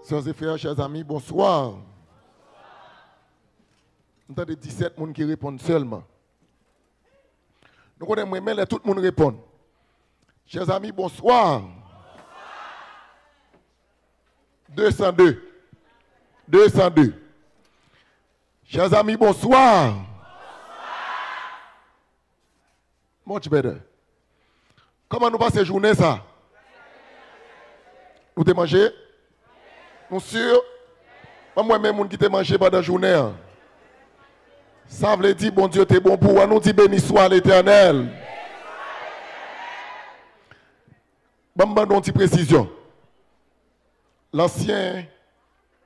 Sœurs et frères, chers amis, bonsoir. Nous avons 17 personnes qui répondent seulement. Nous connaissons, mais tout le monde répond. Chers amis, bonsoir. 202. 202. Chers amis, bonsoir. Much better. Comment nous passons la journée ça? Nous t'ai mangé? Nous sûrs? Moi-même, qui t'ai mangé pendant la journée. Ça veut dire, bon Dieu, t'es bon pour nous. Nous dit, béni soit l'Éternel. Bon, une petite précision. L'ancien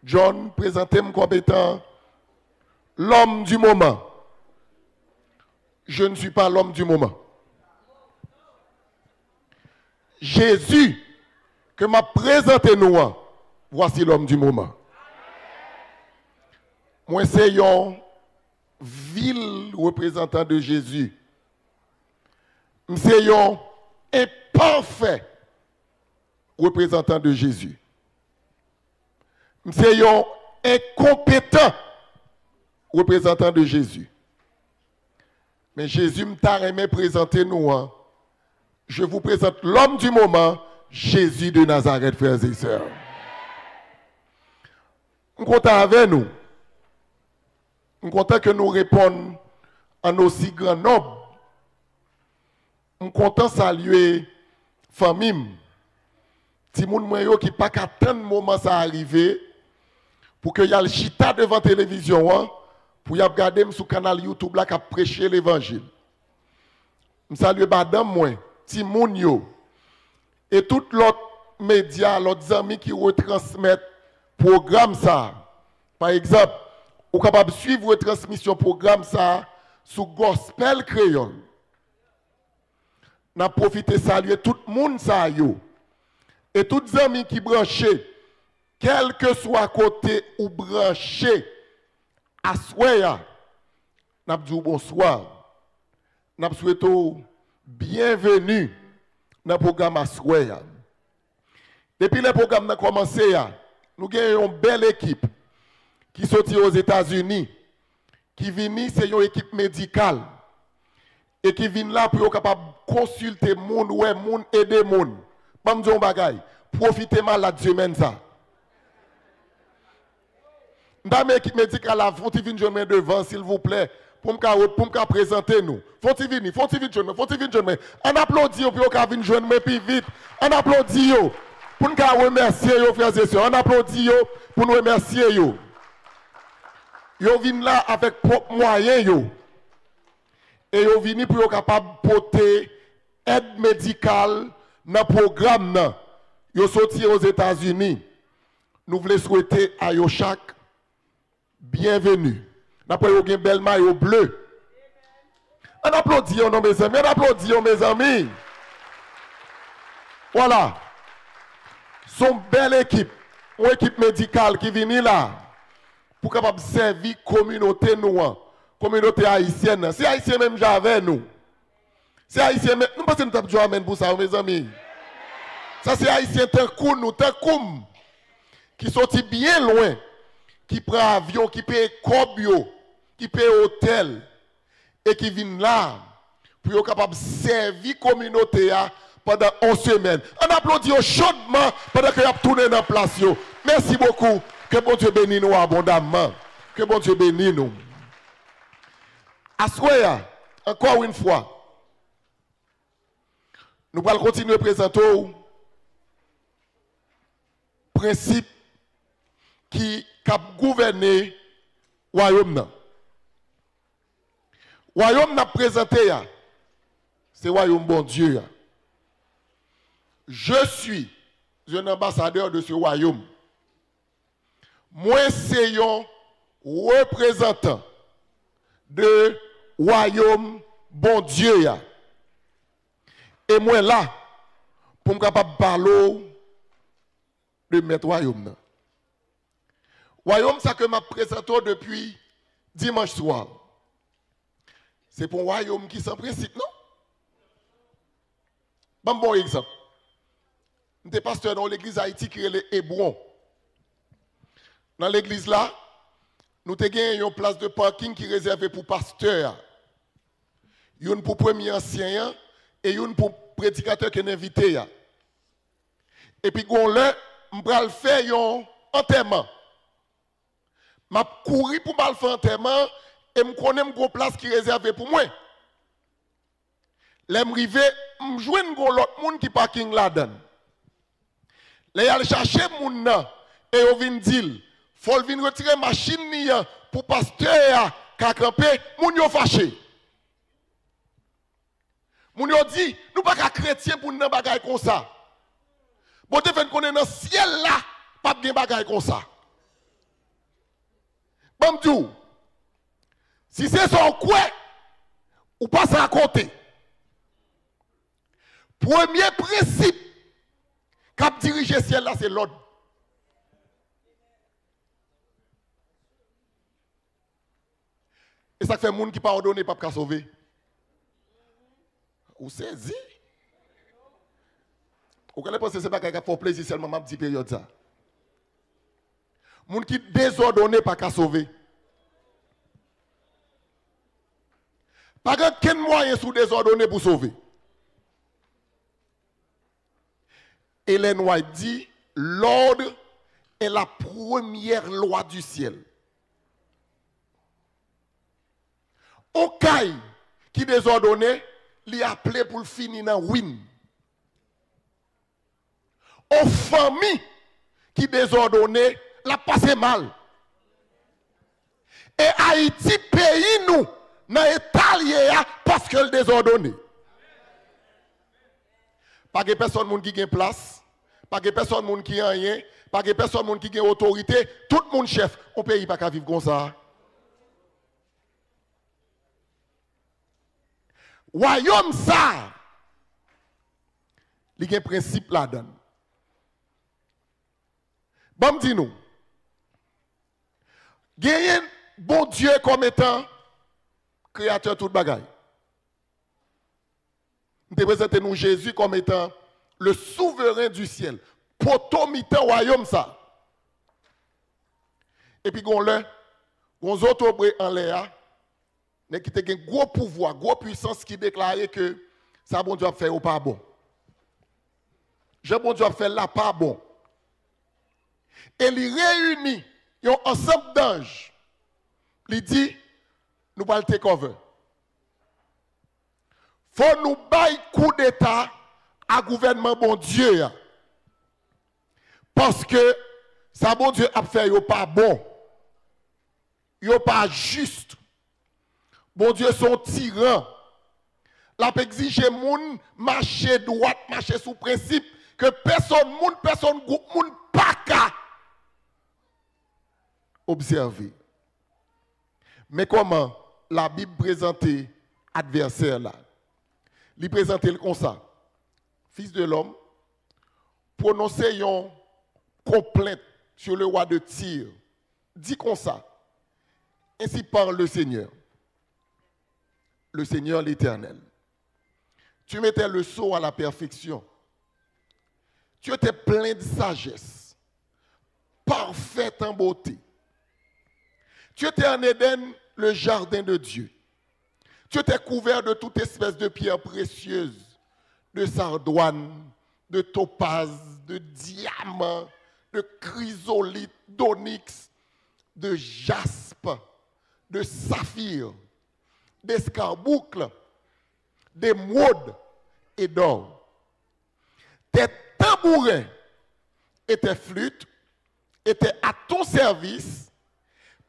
John présentait comme étant l'homme du moment. Je ne suis pas l'homme du moment. Jésus, que m'a présenté nous, voici l'homme du moment. Moi, c'est un vil représentant de Jésus. C'est un imparfait représentant de Jésus. C'est un incompétent représentant de Jésus. Mais Jésus m'a aimé présenter nous. Je vous présente l'homme du moment, Jésus de Nazareth, frères et sœurs. On compte avec nous. On compte que nous répondons en aussi grand nombre. On compte saluer famille. Si moun mwen qui pas qu'attendre moment ça arriver pour que y a le chita devant la télévision pour y regarder sur le canal YouTube là qui prêcher l'évangile. Je salue madame moi, ti moun yo et tout l'autre média, l'autre amis qui retransmettent programme ça. Par exemple, ou capable suivre retransmission programme ça sur Gospel Créole. N'a profité saluer tout le monde ça yo. Et tous les amis qui branchent, quel que soit côté ou branché, à soya, n'a dit bonsoir. N'a souhaité bienvenue dans le programme à soya. Depuis le programme a commencé, nous avons une belle équipe qui sortit aux États-Unis, qui vient, c'est une équipe médicale, et qui vient là pour être capable de consulter les gens, aider les gens. Pas me dire un bagay. Profitez malade Dieu mène ça. Dans l'équipe médicale, faut-il venir devant, s'il vous plaît, pour me présenter nous. Faut-il venir, on applaudit pour qu'on vienne joindre plus vite. On applaudit pour nous remercier les frères et sœurs. On applaudit pour nous remercier. Ils viennent là avec propres moyens. Et ils viennent pour être capable de porter aide médicale dans le programme, ils sont sortis aux États-Unis. Nous voulons souhaiter à chaque bienvenue. Nous avons une belle maillot bleu. On applaudit, mes amis. On applaudit, mes amis. Voilà. Son belle équipe, une équipe médicale qui vient là pour capable servir la communauté noire, communauté haïtienne. C'est haïtien même j'avais nous. C'est haïtien même. Nous pensons que nous avons pour ça, mes amis. Ça, c'est haïtien Tankoum, qui sortit bien loin, qui prend avion, qui paye cobio, qui paye hôtel, et qui vient là pour être capable de servir la communauté pendant 11 semaines. On applaudit chaudement pendant qu'il a tourné dans la place. Merci beaucoup. Que bon Dieu bénisse nous abondamment. Que bon Dieu bénisse nous. Assoya, encore une fois. Nous allons continuer à présenter le principe qui a gouverné le royaume. Le royaume n'a présenté, c'est le royaume bon Dieu. Je suis un ambassadeur de ce royaume. Moi, c'est un représentant de royaume bon Dieu. Et moi là, pour me capable parler de mettre royaume. Royaume, ça que m'a présenté depuis dimanche soir. C'est pour un royaume qui sans principe, non? Bon exemple. Nous sommes pasteur dans l'église Haïti qui est le Hébron. Dans l'église là, nous avons une place de parking qui est réservée pour pasteurs. Une pour premier ancien et une pour prédicateur qui est invité. Et puis, on le faire un enterrement. Je couru pour faire un enterrement et je connais une place qui est réservée pour moi. Là, je joue l'autre monde qui parking là-dedans. Là, je chercher moun nan et on vient dire, faut venir retirer machine pour pasteur qui a campé, moun yo fâché. Moun yo dit, nous pas chrétien pour nous bagay comme ça. Bon te fait connaître dans ciel là, pas de bagay comme ça. Bon m'dou, si c'est son quoi, ou pas à côté. Premier principe cap diriger ciel là, c'est l'ordre. Et ça fait moun qui pas ordonné pas qu'à sauver. Ou saisi? Ou quand pense que c'est pas qu'il faut plaisir seulement ma petite période ça. Moun qui désordonné pas qu'à sauver. Pas qu'un moyen sous désordonné pour sauver. Hélène White dit, l'ordre est la première loi du ciel. Au cas qui désordonné, il a appelé pour le finir dans win. Aux familles qui désordonné, la passé mal. Et Haïti pays nous dans l'état parce que le désordonné. Pas que personne qui a place, pas que personne qui a rien, pas que personne qui a autorité, tout le monde chef, on pays pas qu'à vivre comme ça. Royaume ça, il y a un principe là-dedans. Bon, dis-nous, gagne bon Dieu comme étant créateur de toute bagaille. Nous présentons Jésus comme étant le souverain du ciel. Potomitan royaume ça. Et puis, on autres en l'air, mais qui a un gros pouvoir, gros puissance qui déclarait que ça bon Dieu a fait ou pas bon. Je bon Dieu a fait là pas bon. Et il réunit un ensemble d'anges. Il dit, nous allons take over. Faut nous bailler coup d'état à gouvernement bon Dieu. Parce que ça bon Dieu a fait ou pas bon. Yo pas juste. Bon Dieu son tyran. La exige moun marcher droite, marcher sous principe que personne groupe moun pas ka observer. Mais comment la Bible présente adversaire là? Il présente comme ça. Fils de l'homme, prononcez une complainte sur le roi de Tyr. Dit comme ça. Ainsi parle le Seigneur l'Éternel. Tu mettais le sceau à la perfection. Tu étais plein de sagesse, parfait en beauté. Tu étais en Éden, le jardin de Dieu. Tu étais couvert de toute espèce de pierres précieuses, de sardoine, de topaze, de diamant, de chrysolite, d'onyx, de jaspe, de saphir, d'escarboucle, d'émeraude et d'or. Tes tambourins et tes flûtes étaient à ton service,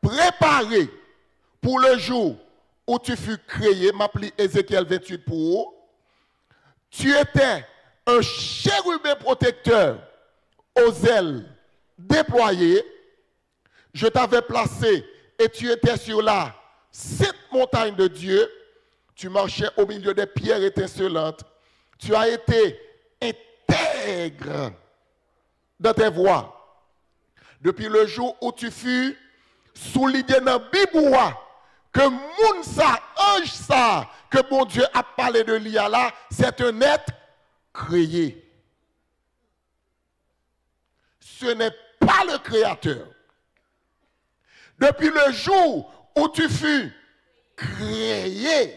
préparés pour le jour où tu fus créé, m'appelé Ézéchiel 28 pour eux. Tu étais un chérubin protecteur aux ailes déployées. Je t'avais placé et tu étais sur la sainte montagne de Dieu. Tu marchais au milieu des pierres étincelantes. Tu as été intègre dans tes voies. Depuis le jour où tu fus souligné dans la Bible, que moun sa, ange ça, que mon Dieu a parlé de l'IA là, c'est un être créé. Ce n'est pas le créateur. depuis le jour où tu fus créé,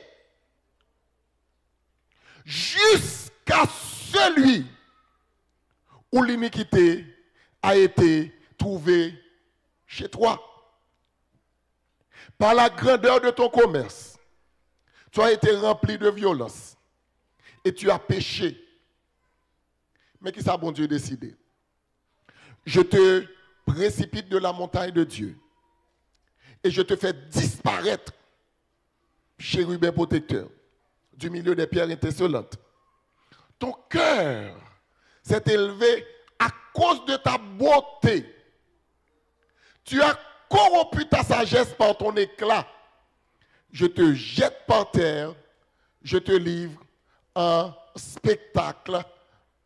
jusqu'à celui où l'iniquité a été trouvée chez toi. Par la grandeur de ton commerce, tu as été rempli de violence et tu as péché. Mais qui ça, bon Dieu, décidé? Je te précipite de la montagne de Dieu et je te fais disparaître, chérubin protecteur, du milieu des pierres étincelantes. Ton cœur s'est élevé à cause de ta beauté. Tu as corrompu ta sagesse par ton éclat. Je te jette par terre, je te livre en spectacle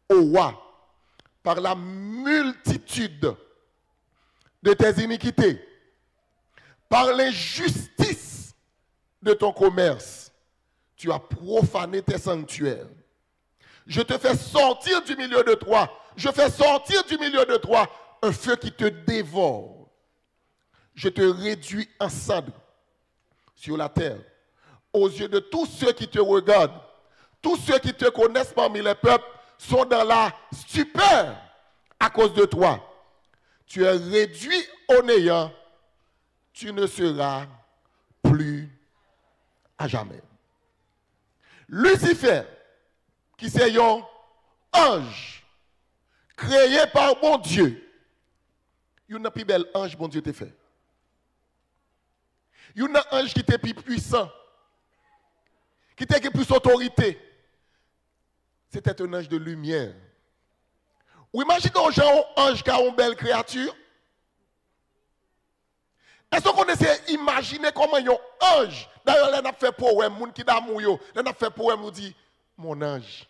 au roi par la multitude de tes iniquités, par l'injustice de ton commerce. Tu as profané tes sanctuaires. Je te fais sortir du milieu de toi. Je fais sortir du milieu de toi un feu qui te dévore. Je te réduis en cendres sur la terre, aux yeux de tous ceux qui te regardent. Tous ceux qui te connaissent parmi les peuples sont dans la stupeur à cause de toi. Tu es réduit au néant. Tu ne seras plus à jamais. Lucifer, qui c'est un ange créé par mon Dieu. Il y a un plus bel ange, bon Dieu t'a fait. Il y a un ange qui était plus puissant, qui était plus autorité. C'était un ange de lumière. Ou imaginez un ange qui a une belle créature. Est-ce qu'on essaie d'imaginer comment un ange, d'ailleurs, on a fait pour un monde qui d'amour, on a fait pour nous dit, mon ange.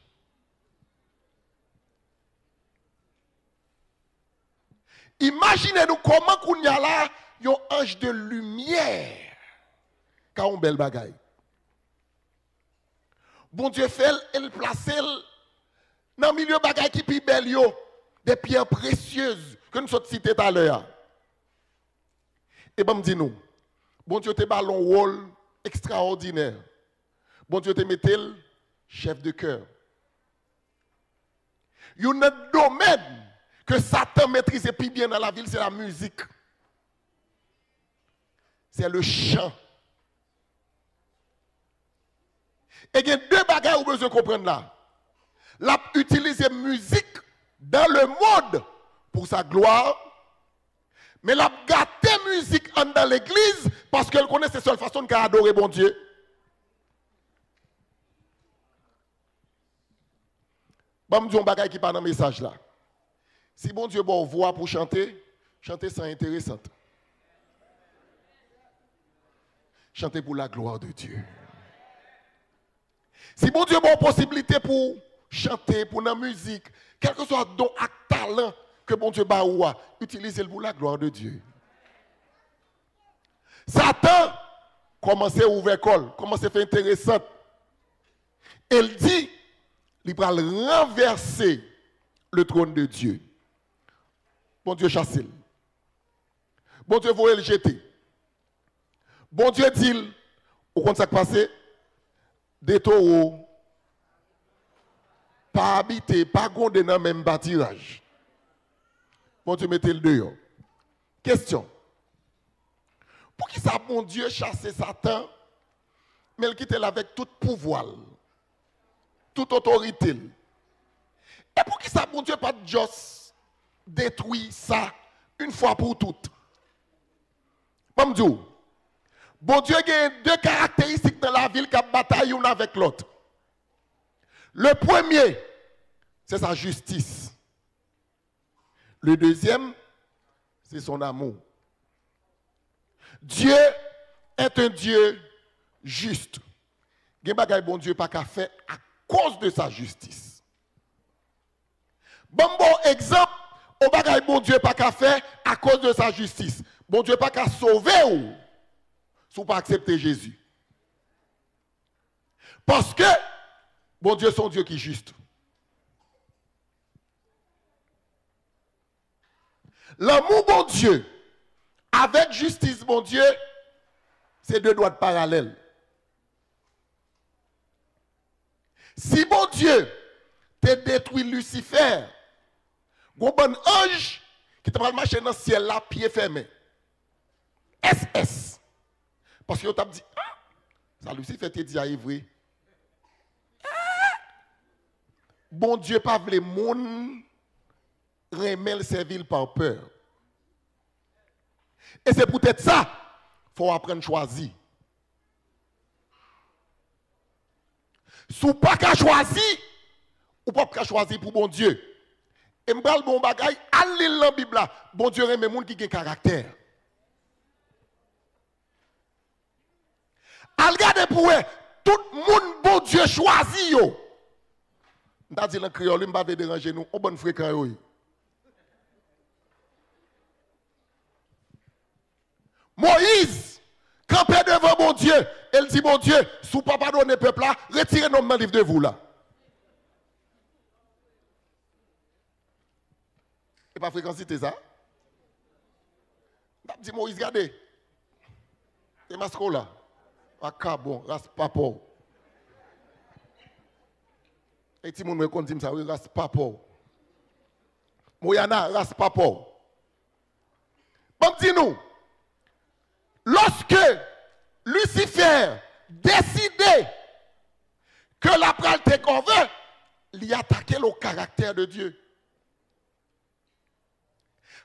Imaginez-nous comment qu'on y a là, un ange de lumière, qui a une belle bagaille. Bon Dieu fait, il place dans le milieu de bagaille qui est belle, des pierres précieuses que nous avons citées tout à l'heure. Et bien, dis-nous, bon Dieu te bat un rôle extraordinaire. Bon Dieu te met chef de cœur. Il y a un domaine que Satan maîtrise plus bien dans la ville, c'est la musique. C'est le chant. Et il y a deux bagages où vous besoin de comprendre là. L'a utilisé musique dans le monde pour sa gloire, mais l'a gâté musique dans l'église parce qu'elle connaît la seule façon d'adorer bon Dieu. Bon, je dis un bagage qui pas dans le message là. Si bon Dieu bon voix pour chanter, chanter c'est intéressant. Chanter pour la gloire de Dieu. Si bon Dieu bon possibilité pour chanter, pour la musique, quel que soit don à talent que bon Dieu ba ou utilisez-le pour la gloire de Dieu. Satan commence à ouvrir l'école, commence à faire intéressant. Il dit, il va renverser le trône de Dieu. Bon Dieu chasse. Bon Dieu voulait le jeter. Bon Dieu dit, au compte ça qui passe, des taureaux, pas habiter, pas gonder dans le même bâtirage. Bon Dieu mettez le dehors. Question. Pour qui ça, bon Dieu, chasser Satan, mais il quitte avec tout pouvoir, toute autorité. Et pour qui ça, bon Dieu, pas de jos, détruit ça une fois pour toutes. Bon Dieu, bon Dieu a deux caractéristiques dans la ville qui bataille l'une avec l'autre. Le premier, c'est sa justice. Le deuxième, c'est son amour. Dieu est un Dieu juste. Il y a bon Dieu pas qu'à faire à cause de sa justice. Bon exemple, au bagay bon Dieu pas qu'à faire à cause de sa justice. Bon Dieu pas qu'à sauver ou si vous pas accepter Jésus. Parce que bon Dieu c'est un Dieu qui est juste. L'amour bon Dieu avec justice, mon Dieu, c'est deux droites parallèles. Si mon Dieu te détruit Lucifer, un bon ange qui te va marcher dans le ciel là, pied fermé. SS. Parce que tu as dit, ah, ça Lucifer te dit à vrai. Bon Dieu pas voulu moun remet le servir par peur. Et c'est peut-être ça qu'il faut apprendre à choisir. Si vous pas qu'à choisir, ou pas qu'à choisir pour bon Dieu. Et je parle bon bagay, allez dans la Bible là, bon Dieu remet moun qui a caractère. Regardez pour eux, tout le monde bon Dieu choisit yo. M'ta dit en créole, m'pa veut déranger nous, on bonne fréquent yo. Moïse, campé devant mon Dieu, elle dit mon Dieu, si vous ne pas pardonner le peuple là, retirez nos livre de vous là. Et pas fréquent citer ça. M'ta dit Moïse, regardez. C'est masco là. Ah bon, race papo. Et si mon me dit ça, oui, race papo. Moyana, race papo. Bon, dis-nous, lorsque Lucifer décidait que la pral te convainc, il attaquait le caractère de Dieu.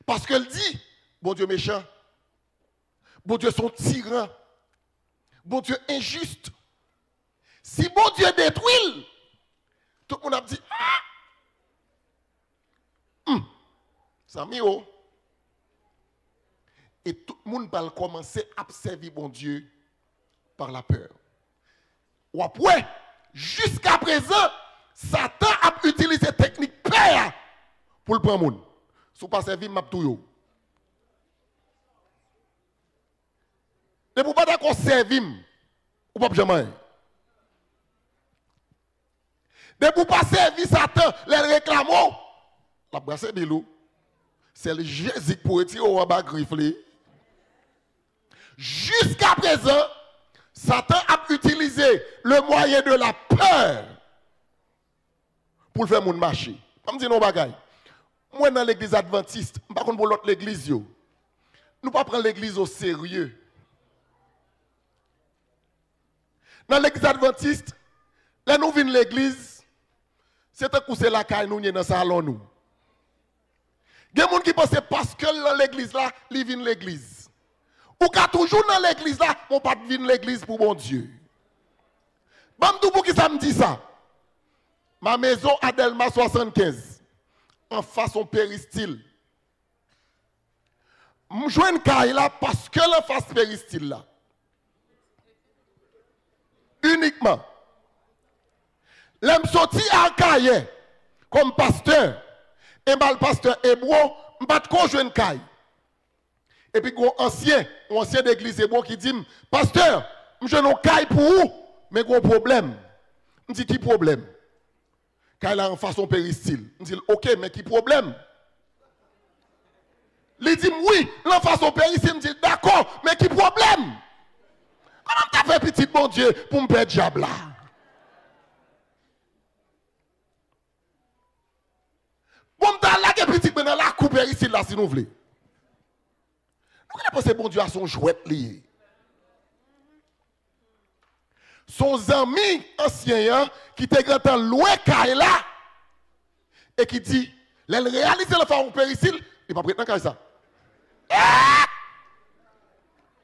Parce qu'elle dit, bon Dieu méchant, bon Dieu son tyran, bon Dieu injuste. Si bon Dieu détruit, tout le monde a dit, ça mio. Et tout le monde va commencer à servir bon Dieu par la peur. Ou après, jusqu'à présent, Satan a utilisé technique peur pour le prendre monde. Si vous ne pas servir, m'a tout yo. Et vous pas d'accord servir, ou pas jamais. De vous pas servir Satan, les réclamos, la brasse bilou. C'est le Jésus pour retirer au bas grifflé. Jusqu'à présent, Satan a utilisé le moyen de la peur pour faire mon marché. Je me dis non bagay. Moi dans l'église adventiste, je ne sais pas pour l'autre l'église yo. Nous pas prendre l'église au sérieux. Dans l'église adventiste, là nous venons l'église, c'est un coup c'est la caille nous dans le salon nous. Il y a des gens qui pensent parce que dans l'église là, ils viennent l'église. Ou qu'à toujours dans l'église là, on pas venir l'église pour bon Dieu. Bam pour qui ça me dit ça? Ma maison à Delma 75, en façon péristyle. Je joue une caille là parce que la face péristyle là. Uniquement. L'aime sorti à caille comme pasteur. Et mal pasteur hébreu, je pas de une caille. Et puis un ancien d'église hébreu qui dit pasteur, je n'ai caille pour vous, mais gros problème. Je dis qui problème? Caille là en façon péristyle. Je dis OK, mais qui problème? Il dit oui, en façon péristyle, je dis d'accord, mais qui problème? Comment tu as fait petit bon Dieu pour me perdre diable là? Bon, t'as là que petit maintenant la coupe ici là si nous voulez. Nous connaissons pas bon Dieu à son jouet lié. Son ami ancien qui était grand temps loin là et qui dit, elle réalise le faire péricile, il va pas prêter dans ça.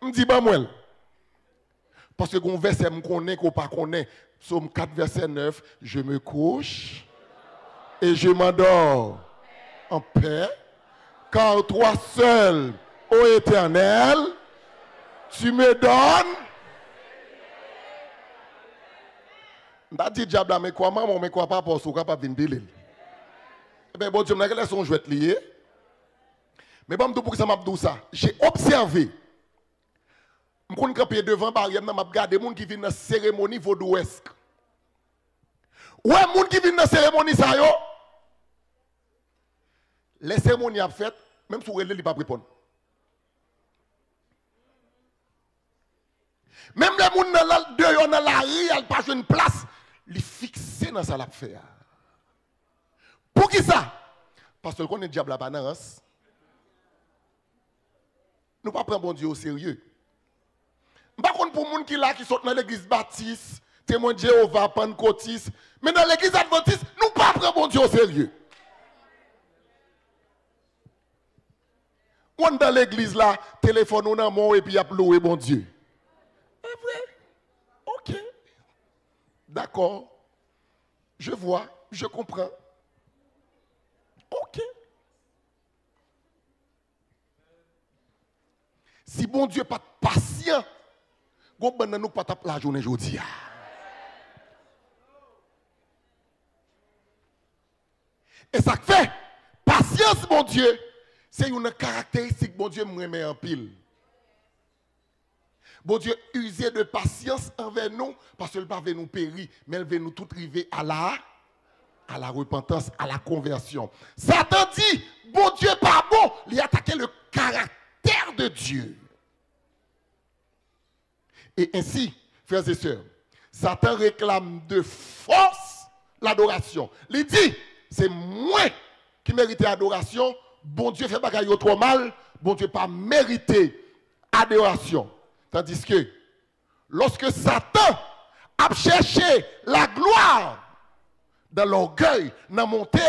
Me dit bah moi. Parce que gon verset me connaît qu'on pas connaît. Psaume 4 verset 9, je me couche et je m'endors en paix, car toi seul, ô Éternel, tu me donnes. M'a dit diable mais quoi maman mais quoi pas pour capable venir pile. Eh ben bon Dieu me laisse son jouet lié. Mais bon pour que ça m'a dit ça, j'ai observé. Je suis campé devant barrière, je regarde les gens qui viennent dans la cérémonie vaudouesque. Ouais, les gens qui viennent dans la cérémonie ça yo. Les cérémonies à fait, même si vous ne pouvez pas répondre. Même les gens dans la rue, ils pas une place, ils fixent dans ça la faire. Pour qui ça? Parce que qu'on est diable la banance. Nous pas prendre bon Dieu au sérieux. Par contre pour les gens qui là qui sont dans l'église baptiste, témoin de Jéhovah, pentecôtiste, mais dans l'église adventiste, nous pas prendre bon Dieu au sérieux. On dans l'église là, téléphone ou dans mon et puis y a loué bon Dieu. C'est vrai? OK. D'accord. Je vois, je comprends. OK. Si bon Dieu pas patient, nous ne pas taper la journée aujourd'hui. Et ça fait, patience, mon Dieu, c'est une caractéristique, bon Dieu, me remet en pile. Bon Dieu, user de patience envers nous, parce qu'il ne va pas nous périr, mais il veut nous tout arriver à la repentance, à la conversion. Satan dit, bon Dieu, pas bon, il a attaqué le caractère de Dieu. Et ainsi, frères et sœurs, Satan réclame de force l'adoration. Il dit, c'est moi qui mérite l'adoration. Bon Dieu fait bagaille trop mal. Bon Dieu pas mérité adoration. Tandis que lorsque Satan a cherché la gloire dans l'orgueil, dans la montée,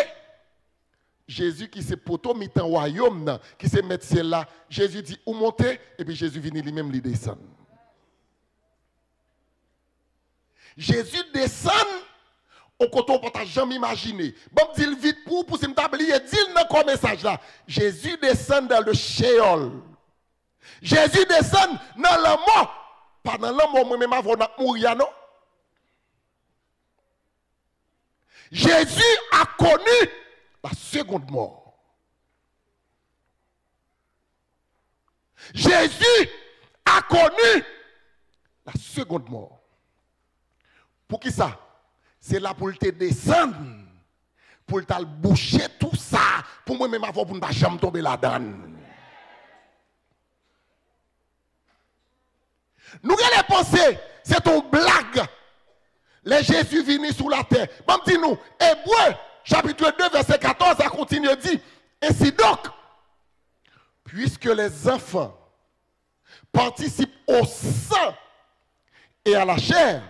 Jésus qui s'est poteau mis en royaume, qui s'est mis là, Jésus dit où monter, et puis Jésus vient lui-même lui descendre. Jésus descend au côté on ne peut jamais imaginer. Bon, dis vite pour se m'tablir, dis dans quoi message là. Jésus descend dans le Sheol. Jésus descend dans la mort. Pas dans la mort, moi-même avant de mourir, non? Jésus a connu la seconde mort. Jésus a connu la seconde mort. Pour qui ça? C'est là pour te descendre, pour te boucher tout ça, pour moi-même avant pour ne pas jamais tomber là-dedans. Nous allons penser, c'est une blague. Les Jésus venus sur la terre. Bon, dis-nous, Hébreux, chapitre 2, verset 14, ça continue, dit, ainsi donc, puisque les enfants participent au sang et à la chair,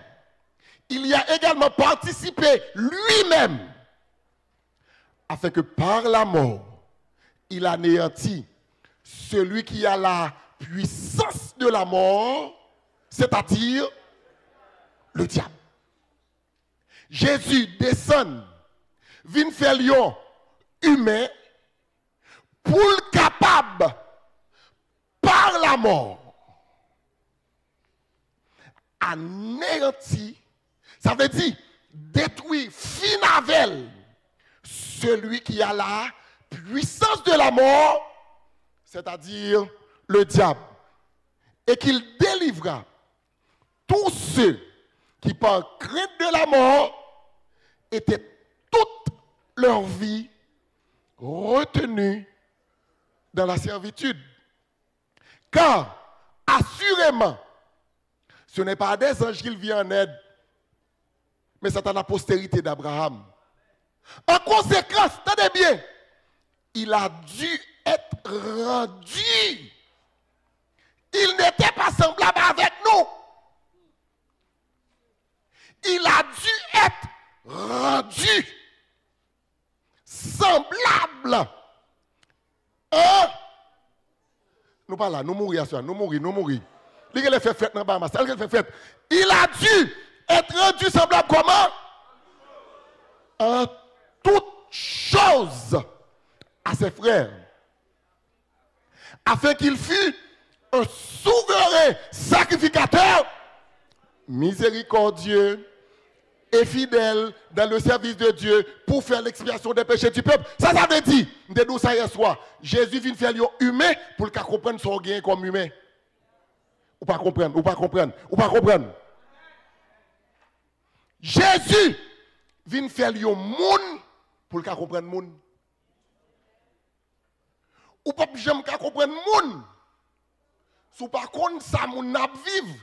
il y a également participé lui-même, afin que par la mort, il anéantit celui qui a la puissance de la mort, c'est-à-dire le diable. Jésus descend, vient faire lion humain, pour le capable, par la mort, anéantir. Ça veut dire détruire, finavel, celui qui a la puissance de la mort, c'est-à-dire le diable. Et qu'il délivra tous ceux qui, par crainte de la mort, étaient toute leur vie retenus dans la servitude. Car, assurément, ce n'est pas des anges qui viennent en aide, mais c'est à la postérité d'Abraham. En conséquence, tenez bien, il a dû être rendu. Il n'était pas semblable avec nous. Il a dû être rendu semblable. Nous pas là, nous mourir, nous mourir. Il a fait fête dans Bahamas, il a fait fête. Il a dû être rendu semblable comment? En toutes choses à ses frères, afin qu'il fût un souverain sacrificateur, miséricordieux et fidèle dans le service de Dieu pour faire l'expiation des péchés du peuple. Ça veut dire, de nous ça hier soir, Jésus vient faire l'homme humain pour qu'il comprenne son gain comme humain. Ou pas comprendre. Jésus vient faire l'homme monde pour qu'il comprenne monde. Ou pas jamais comprendre monde. Si par contre ça moun n'a vivre,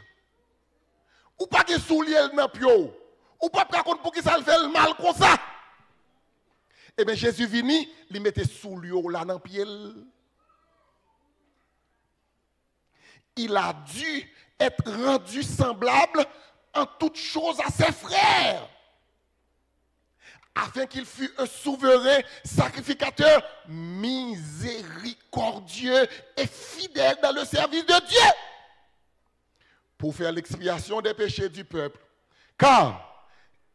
Ou pas qui soulier dans pio. Ou pas contre pour qui ça le fait le mal comme ça. Eh bien Jésus vini, il mettait soulier là dans pied. Il a dû être rendu semblable en toutes choses à ses frères, afin qu'il fût un souverain sacrificateur miséricordieux et fidèle dans le service de Dieu, pour faire l'expiation des péchés du peuple. Car,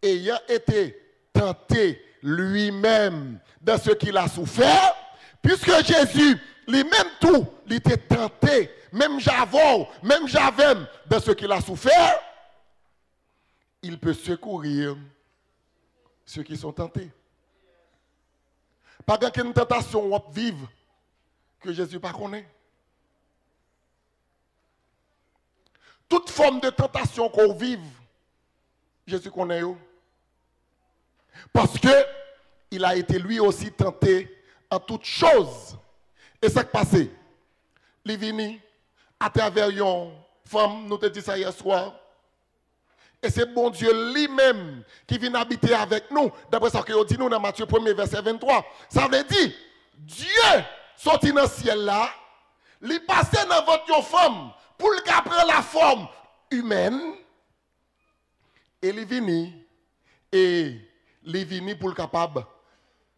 ayant été tenté lui-même dans ce qu'il a souffert, puisque Jésus, lui-même tout, il était tenté, même Javon, même Javem, dans ce qu'il a souffert, il peut secourir ceux qui sont tentés. Pas qu'une tentation vive que Jésus pas connaît. Toute forme de tentation qu'on vive, Jésus connaît. Parce que il a été lui aussi tenté en toutes choses. Et ça qui passe, il est venu à travers une femme, nous te dit ça hier soir. Et c'est bon Dieu lui-même qui vient habiter avec nous. D'après ce que dit nous dans Matthieu 1er, verset 23. Ça veut dire, Dieu sorti dans le ciel là, il passait dans votre femme pour le prendre la forme humaine. Et il est venu pour le capable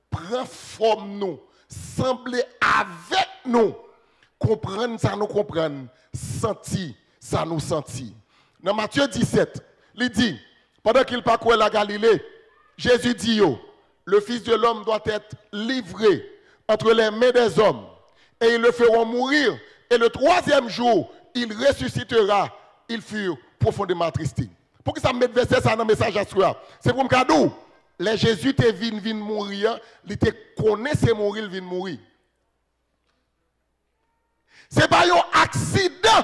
prendre forme nous, sembler avec nous, comprendre ça nous comprendre, sentir ça nous sentir. Dans Matthieu 17, il dit, pendant qu'il parcourait la Galilée, Jésus dit, le Fils de l'homme doit être livré entre les mains des hommes, et ils le feront mourir, et le troisième jour, il ressuscitera. Ils furent profondément attristés. Pour que ça me mette verset ça dans le message à soi, c'est pour me cadeau. Les Jésus te vin mourir, il te connaissait mourir, il vient mourir. C'est pas un accident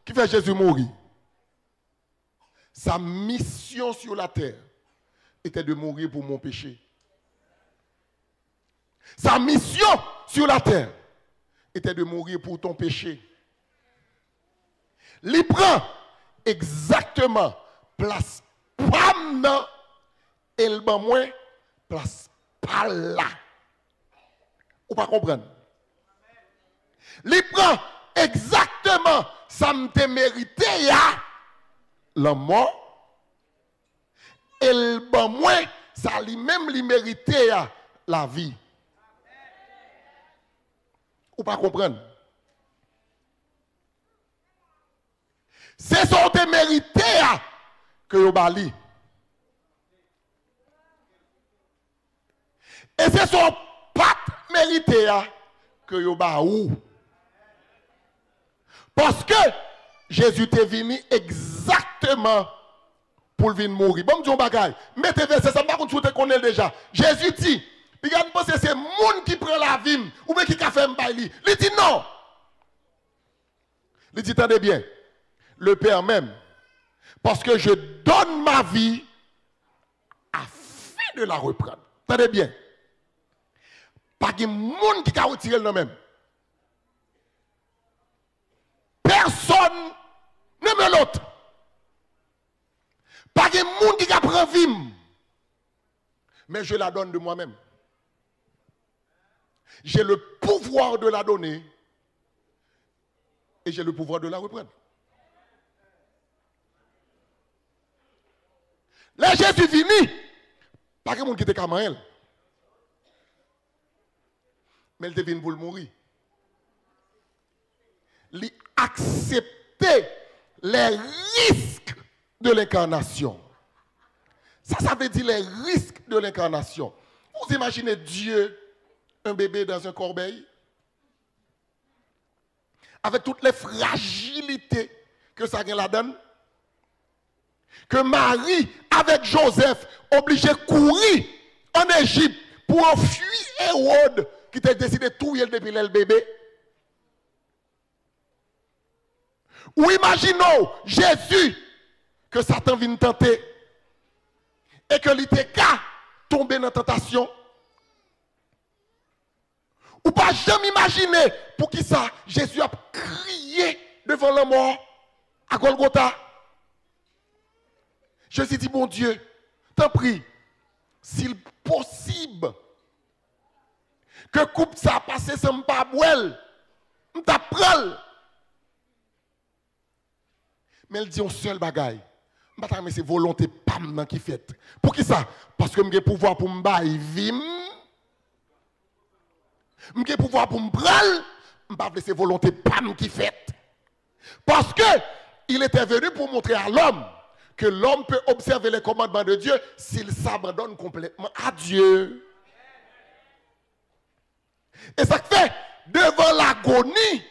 qui fait Jésus mourir. Sa mission sur la terre était de mourir pour mon péché. Sa mission sur la terre était de mourir pour ton péché. Il prend exactement place pas non et le ban moins place pas là. Ou pas comprendre? Il prend exactement ça me mérité ya la mort et le ban moins ça lui-même lui mérité ya la vie. Ou pas comprendre? C'est son te mérité que yo bali. Et c'est son pat mérité que yo ba ou. Parce que Jésus est venu exactement pour venir mourir. Bon, Dieu bagay. Mettez verset ça par contre vous te connaissez déjà. Jésus dit, puis quand pense c'est monde qui prend la vie ou bien qui a fait m'baili. Il dit non. Il dit attendez bien. Le Père même, parce que je donne ma vie afin de la reprendre. Attendez bien. Pas de monde qui a retiré le même. Personne n'aime l'autre. Pas de monde qui a pris vie. Mais je la donne de moi-même. J'ai le pouvoir de la donner et j'ai le pouvoir de la reprendre. Là, Jésus vini, pas que monde qui était comme elle. Mais il est venu pour le mourir. Il accepter les risques de l'incarnation. Ça veut dire les risques de l'incarnation. Vous imaginez Dieu, un bébé dans un corbeil, avec toutes les fragilités que ça la donne. Que Marie, avec Joseph, obligé de courir en Égypte pour enfuir Hérode, qui t'a décidé de tuer depuis le bébé. Ou imaginons Jésus, que Satan vient tenter, et que l'ité tomber dans la tentation. Ou pas jamais imaginer pour qui ça, Jésus a crié devant la mort à Golgotha. Jésus dit, mon Dieu, t'en prie, s'il possible, que coupe ça passe sans pas boire, m't'apprend. Mais elle dit un seul bagaille. Mais c'est volonté pam qui fait. Pour qui ça? Parce que j'ai pouvoir pour me bailler vim. J'ai pouvoir pour me prendre. Je c'est volonté pam qui fait. Parce que il était venu pour montrer à l'homme que l'homme peut observer les commandements de Dieu s'il s'abandonne complètement à Dieu. Et ça fait, devant l'agonie,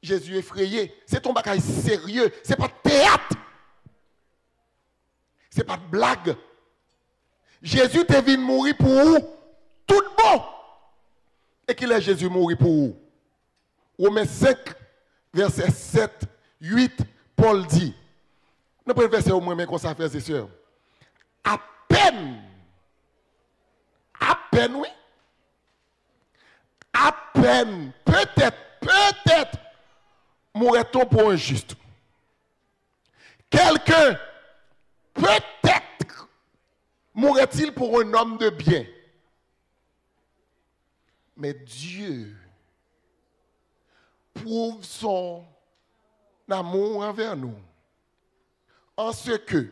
Jésus est effrayé. C'est ton bagage sérieux. C'est pas théâtre. C'est pas de blague. Jésus est venu mourir pour vous. Tout bon. Et qu'il est Jésus mourir pour vous. Romains 5, verset 7, 8, Paul dit. Nous prenons verset au moins, mais qu'on s'affaire, c'est sûr. À peine, oui. À peine, peut-être, mourrait-on pour un juste. Quelqu'un, peut-être, mourrait-il pour un homme de bien. Mais Dieu prouve son amour envers nous en ce que,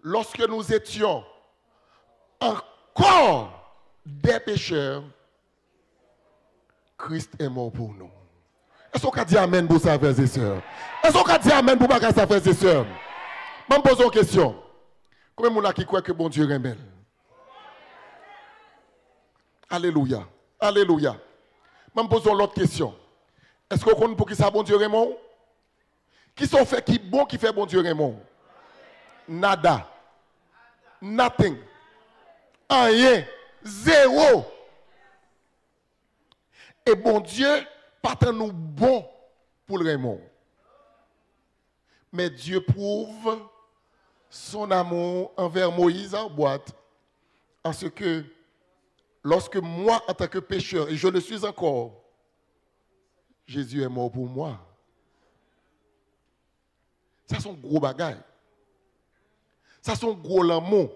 lorsque nous étions encore des pécheurs, Christ est mort pour nous. Est-ce qu'on a dit amen pour ça, frères et sœurs? Est-ce qu'on a dit amen pour ça, frères et sœurs? Je me pose une question. Combien de gens qui croient que bon Dieu rebelle? Alléluia. Alléluia. Je me pose une autre question. Est-ce qu'on connaît pour qui ça bon Dieu rebelle? Qui sont fait qui bon qui fait bon Dieu rebelle? Nada. Nothing. Rien. Zéro. Et bon Dieu, pas tant nous bon pour le Raymond. Mais Dieu prouve son amour envers Moïse en boîte. En ce que, lorsque moi, en tant que pécheur, et je le suis encore, Jésus est mort pour moi. Ça, c'est un gros bagage. Ça, c'est un gros l'amour.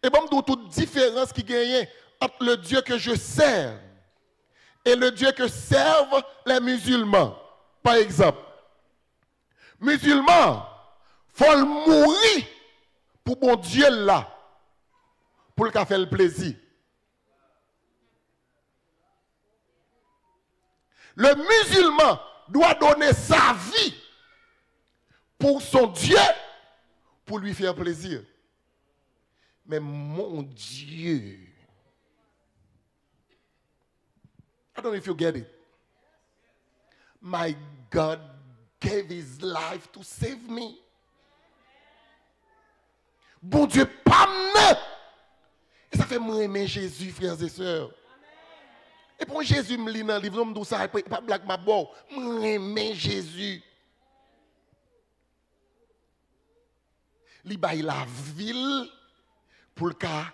Et bon, toute différence qui gagne entre le Dieu que je sers et le Dieu que servent les musulmans. Par exemple, musulmans, il faut mourir pour bon Dieu là, pour le faire le plaisir. Le musulman doit donner sa vie pour son Dieu, pour lui faire plaisir. Mais mon Dieu, I don't know if you get it. My God gave his life to save me. Bon Dieu, pas me. Et ça fait moi aimer Jésus, frères et sœurs. Et pour Jésus me lit dans le livre, je ça, pas blague ma boue. Moi aimer Jésus. Il baille la ville pour le cas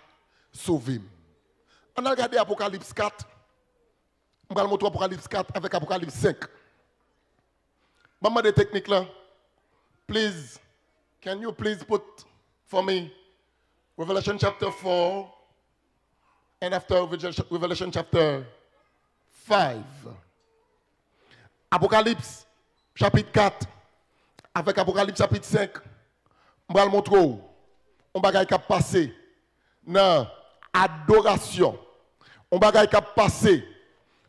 sauver. On a regardé Apocalypse 4. On va montrer Apocalypse 4 avec Apocalypse 5. Maman des techniques là. Please, can you please put for me Revelation chapter 4 and after Revelation chapter 5. Apocalypse chapitre 4 avec Apocalypse chapitre 5. On va le montrer. On va qui a passé dans adoration. On va qui a passé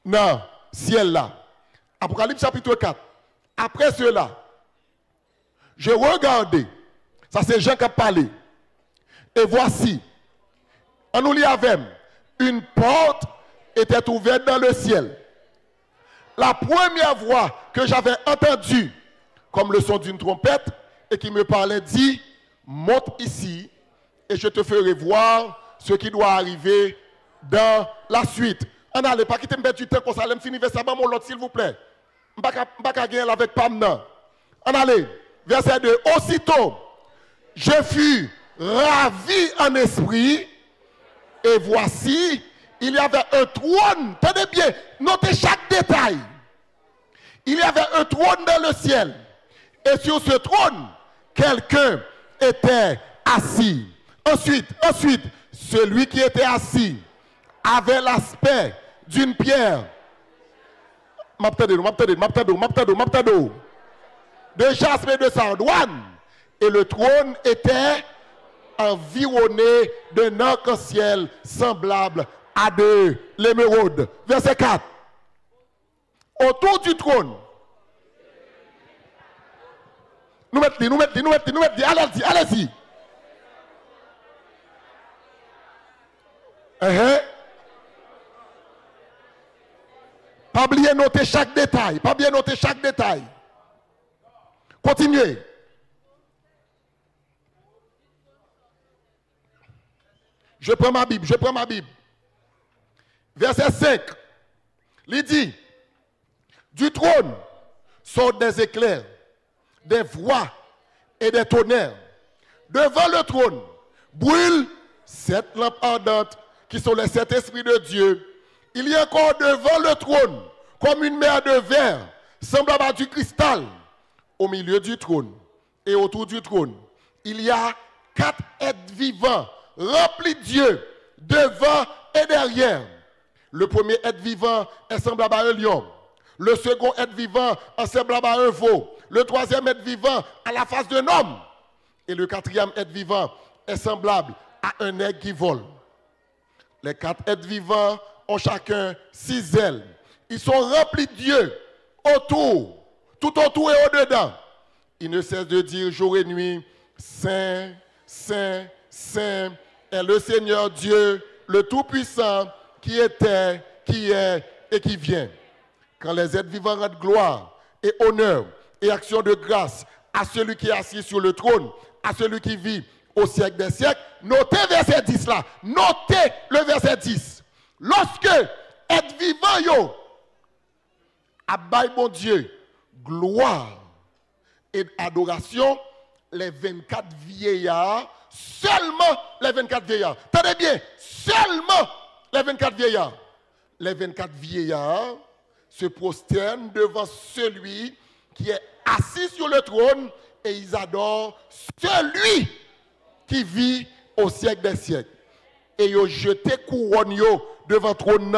dans ciel là. Apocalypse chapitre 4. Après cela, je regardais. Ça c'est Jean qui a parlé. Et voici, en nous lit avec, une porte était ouverte dans le ciel. La première voix que j'avais entendue, comme le son d'une trompette, et qui me parlait, dit, monte ici, et je te ferai voir ce qui doit arriver dans la suite. On n'allez pas quitter me du temps pour ça, je finis vers ça, mon l'autre, s'il vous plaît. Je ne vais pas gagner avec Pamna. On allez, verset 2. Aussitôt, je fus ravi en esprit, et voici, il y avait un trône. Tenez bien, notez chaque détail. Il y avait un trône dans le ciel. Et sur ce trône, quelqu'un était assis. Ensuite, celui qui était assis avait l'aspect d'une pierre. De jaspe et de sardoine. Et le trône était environné d'un arc-en-ciel semblable à de l'émeraude. Verset 4. Autour du trône. Nous mettons, allez-y. Pas bien noter chaque détail. Continuez. Je prends ma Bible. Verset 5. Il dit, du trône sortent des éclairs, des voix et des tonnerres. Devant le trône brûlent 7 lampes ardentes qui sont les 7 esprits de Dieu. Il y a encore devant le trône, comme une mer de verre, semblable à du cristal, au milieu du trône et autour du trône. Il y a 4 êtres vivants, remplis de Dieu, devant et derrière. Le premier être vivant est semblable à un lion. Le second être vivant est semblable à un veau. Le troisième être vivant à la face d'un homme. Et le quatrième être vivant est semblable à un aigle qui vole. Les 4 êtres vivants ont chacun 6 ailes. Ils sont remplis de Dieu autour, tout autour et au-dedans. Ils ne cessent de dire jour et nuit, Saint, Saint, Saint est le Seigneur Dieu, le Tout-Puissant, qui était, qui est et qui vient. Quand les êtres vivants rendent gloire et honneur et action de grâce à celui qui est assis sur le trône, à celui qui vit au siècle des siècles, notez verset 10 là, notez le verset 10. Lorsque être vivant yo, abaye mon Dieu, gloire et adoration, les 24 vieillards, seulement les 24 vieillards. Tenez bien, seulement les 24 vieillards. Les 24 vieillards se prosternent devant celui qui est assis sur le trône et ils adorent celui qui vit au siècle des siècles. Et ils ont jeté couronne devant le trône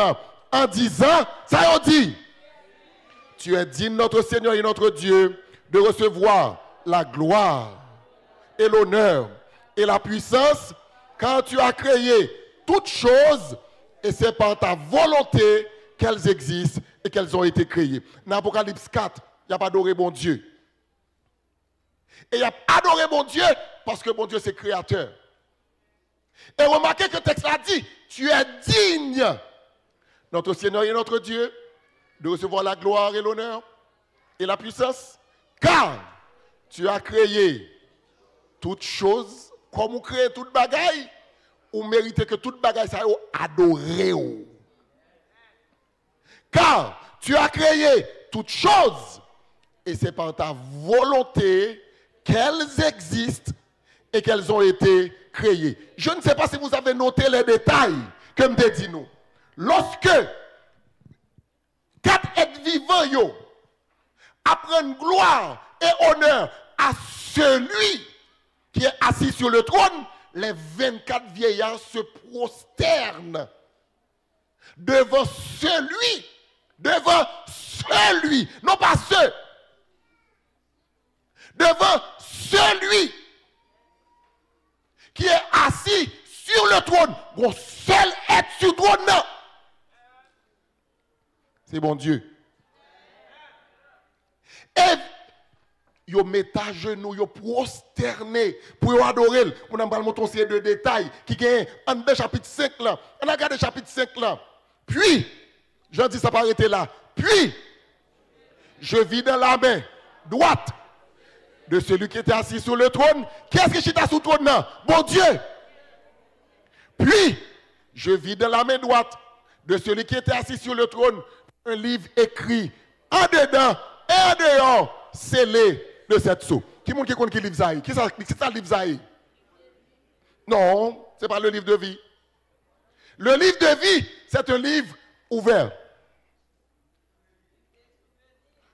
en disant, ça y dit, tu es digne, notre Seigneur et notre Dieu, de recevoir la gloire et l'honneur et la puissance, car tu as créé toutes choses et c'est par ta volonté qu'elles existent et qu'elles ont été créées. Dans Apocalypse 4, il n'y a pas adoré mon Dieu. Et il y a adoré mon Dieu parce que mon Dieu c'est créateur. Et remarquez que le texte a dit, tu es digne, notre Seigneur et notre Dieu, de recevoir la gloire et l'honneur et la puissance, car tu as créé toutes choses, comme vous créez toute bagaille, ou méritez que toute bagaille ça adoré. Car tu as créé toutes choses, et c'est par ta volonté qu'elles existent et qu'elles ont été créées. Je ne sais pas si vous avez noté les détails que me dit nous. Lorsque 4 êtres vivants apprennent gloire et honneur à celui qui est assis sur le trône, les 24 vieillards se prosternent devant celui, non pas ceux, devant celui qui est assis sur le trône. Bon, seul être sur le trône, non. C'est bon Dieu. Et yo mettent à genoux, yo prosterné pour adorer. On a parlé de série de détails qui gagne en de chapitre 5 là. On a regardé chapitre 5 là. Puis, je dis ça pas arrêter là. Puis, je vis dans la main droite de celui qui était assis sur le trône. Qu'est-ce qui est sur le trône là? Bon Dieu. Puis, je vis dans la main droite de celui qui était assis sur le trône un livre écrit en dedans et en dehors, scellé de cette sceau. Qui est-ce qui connaît qui livre ça? Qui c'est ça le livre ça? Non, ce n'est pas le livre de vie. Le livre de vie, c'est un livre ouvert.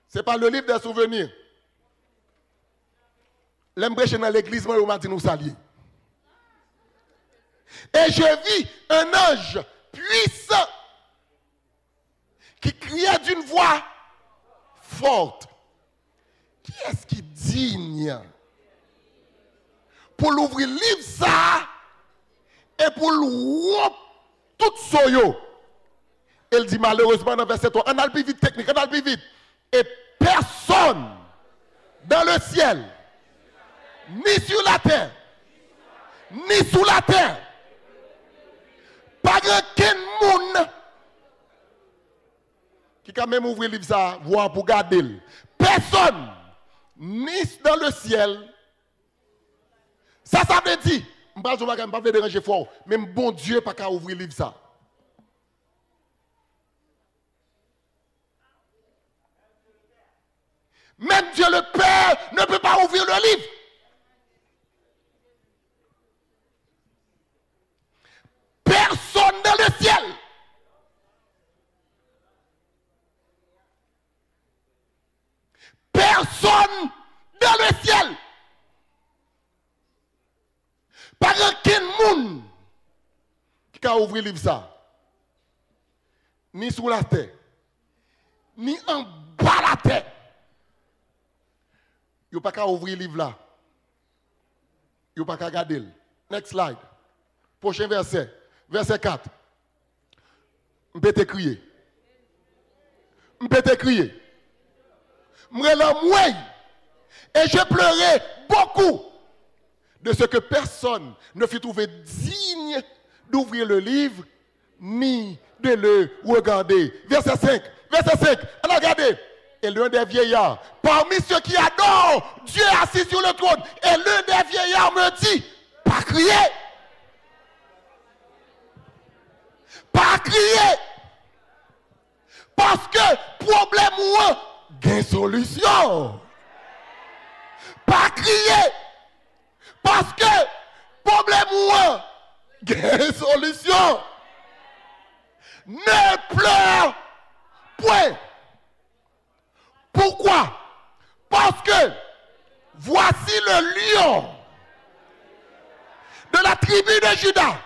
Ce n'est pas le livre des souvenirs. L'embréché dans l'église, moi, m'a dit nous saluer. Et je vis un ange puissant qui criait d'une voix forte. Qui est-ce qui digne pour l'ouvrir le livre ça et pour l'ouvrir tout soyo? Elle dit malheureusement dans verset 3, on a le plus vite technique, on a le plus vite. Et personne dans le ciel, ni sur la terre, ni sous la terre, pas aucun monde qui a même ouvert le livre ça, voir pour garder. Personne, ni dans le ciel. Ça veut dire, je ne vais pas déranger fort, même bon Dieu pas qu'à ouvrir le livre ça. Même Dieu le Père ne peut pas ouvrir le livre. Personne dans le ciel. Personne dans le ciel. Pas aucun monde qui a ouvert le livre ça. Ni sous la terre, ni en bas la terre. Il n'y a pas qu'à ouvrir le livre là. Il n'y a pas qu'à garder. Next slide. Prochain verset. Verset 4. Je peux te crier. Je peux te crier. Et je pleurais beaucoup de ce que personne ne fut trouvé digne d'ouvrir le livre ni de le regarder. Verset 5. Verset 5. On a regardé. Et l'un des vieillards, parmi ceux qui adorent Dieu assis sur le trône, et l'un des vieillards me dit, pas crier. Pas crier. Parce que problème ou gain solution. Pas crier. Parce que problème ou gain solution. Ne pleure point. Pourquoi? Parce que voici le lion de la tribu de Juda,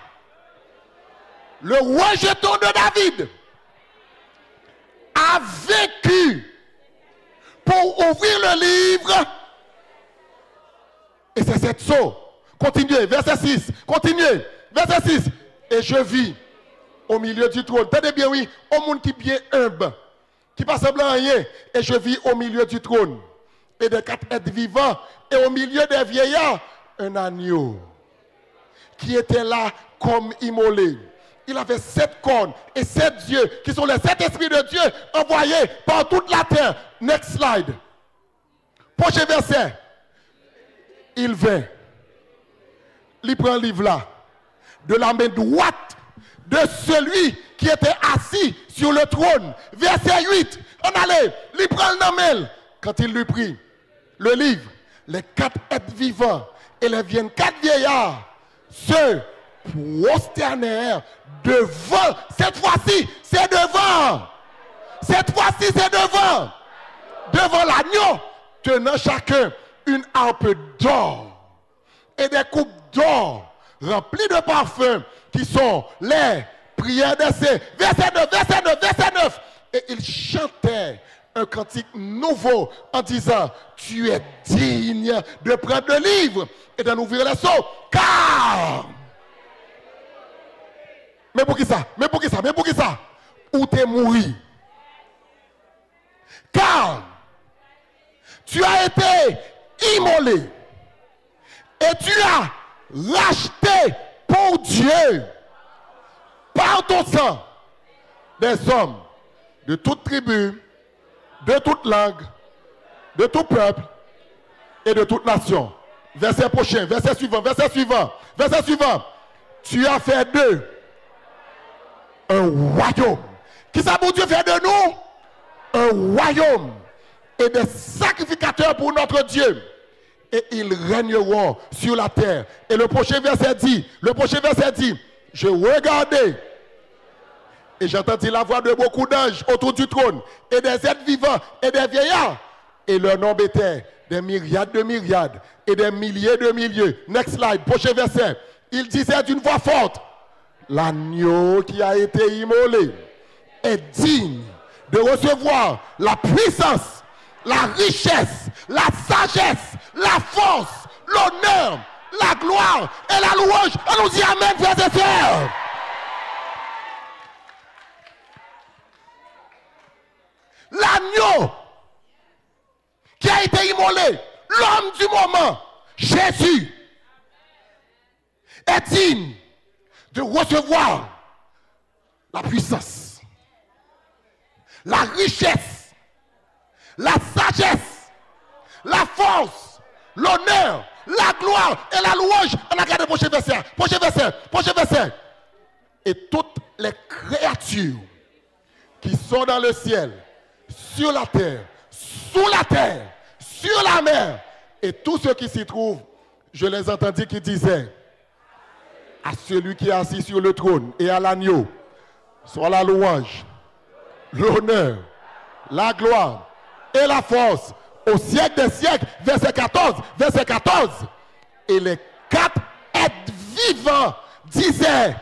le rejeton de David, a vaincu pour ouvrir le livre. Et c'est cette saut. Continuez, verset 6. Continuez, verset 6. Et je vis au milieu du trône. Tenez bien, oui, au monde qui est bien humble, qui passe blanc rien, et je vis au milieu du trône, et des 4 êtres vivants, et au milieu des vieillards, un agneau, qui était là comme immolé. Il avait 7 cornes et 7 yeux, qui sont les 7 esprits de Dieu, envoyés par toute la terre. Next slide. Prochain verset. Il vint, il prend le livre là, de la main droite de celui qui était assis sur le trône. Verset 8. On allait, il prend le main. Quand il lui prit le livre, les 4 êtres vivants et les 24 vieillards se prosternèrent devant. Cette fois-ci, c'est devant. Cette fois-ci, c'est devant. Devant l'agneau, tenant chacun une harpe d'or et des coupes d'or remplies de parfums qui sont les prières des saints. Verset 9, verset 9, verset 9. Et il chantait un cantique nouveau en disant, tu es digne de prendre le livre et d'en ouvrir les sceaux, car... Mais pour qui ça? Mais pour qui ça? Mais pour qui ça? Où t'es mouru? Car tu as été immolé et tu as racheté pour Dieu par ton sang des hommes de toute tribu, de toute langue, de tout peuple et de toute nation. Verset prochain, verset suivant, verset suivant, verset suivant. Tu as fait d'eux un royaume. Qui ça pour Dieu faire de nous? Un royaume et des sacrificateurs pour notre Dieu. Et ils régneront sur la terre. Et le prochain verset dit, je regardais et j'entendis la voix de beaucoup d'anges autour du trône et des êtres vivants et des vieillards Et leur nombre était des myriades de myriades et des milliers de milliers. Next slide, prochain verset. Il disait d'une voix forte, l'agneau qui a été immolé est digne de recevoir la puissance, la richesse, la sagesse, la force, l'honneur, la gloire et la louange. On nous dit amen, frères et sœurs. L'agneau qui a été immolé, l'homme du moment, Jésus, est digne de recevoir la puissance, la richesse, la sagesse, la force, l'honneur, la gloire et la louange. On a regardé le prochain verset, prochain verset, prochain verset. Et toutes les créatures qui sont dans le ciel, sur la terre, sous la terre, sur la mer, et tous ceux qui s'y trouvent, je les entendis qui disaient, à celui qui est assis sur le trône et à l'agneau, soit la louange, l'honneur, la gloire et la force au siècle des siècles. Verset 14, verset 14. Et les quatre êtres vivants disaient,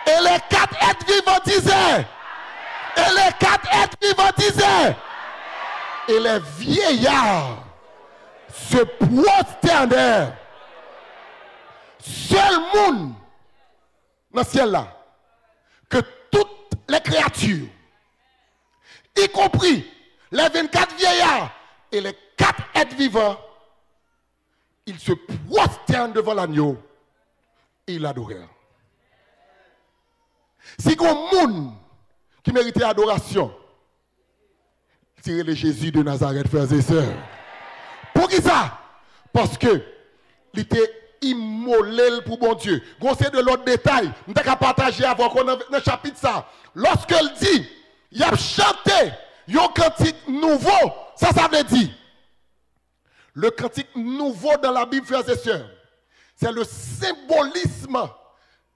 et les quatre êtres vivants disaient, et les quatre êtres vivants disaient, et les vieillards se prosternèrent. Seul monde dans le ciel là, que toutes les créatures, y compris les 24 vieillards et les 4 êtres vivants, ils se prosternent devant l'agneau et ils l'adorèrent. Si il y a un monde qui méritait adoration, c'est le Jésus de Nazareth, frères et sœurs. Pour qui ça? Parce que il était immolé pour bon Dieu. Conseil de l'autre détail, nous avons partager avec vous dans le chapitre ça. Lorsqu'elle dit, il a chanté un cantique nouveau, ça veut dire, le cantique nouveau dans la Bible, frères et sœurs, c'est le symbolisme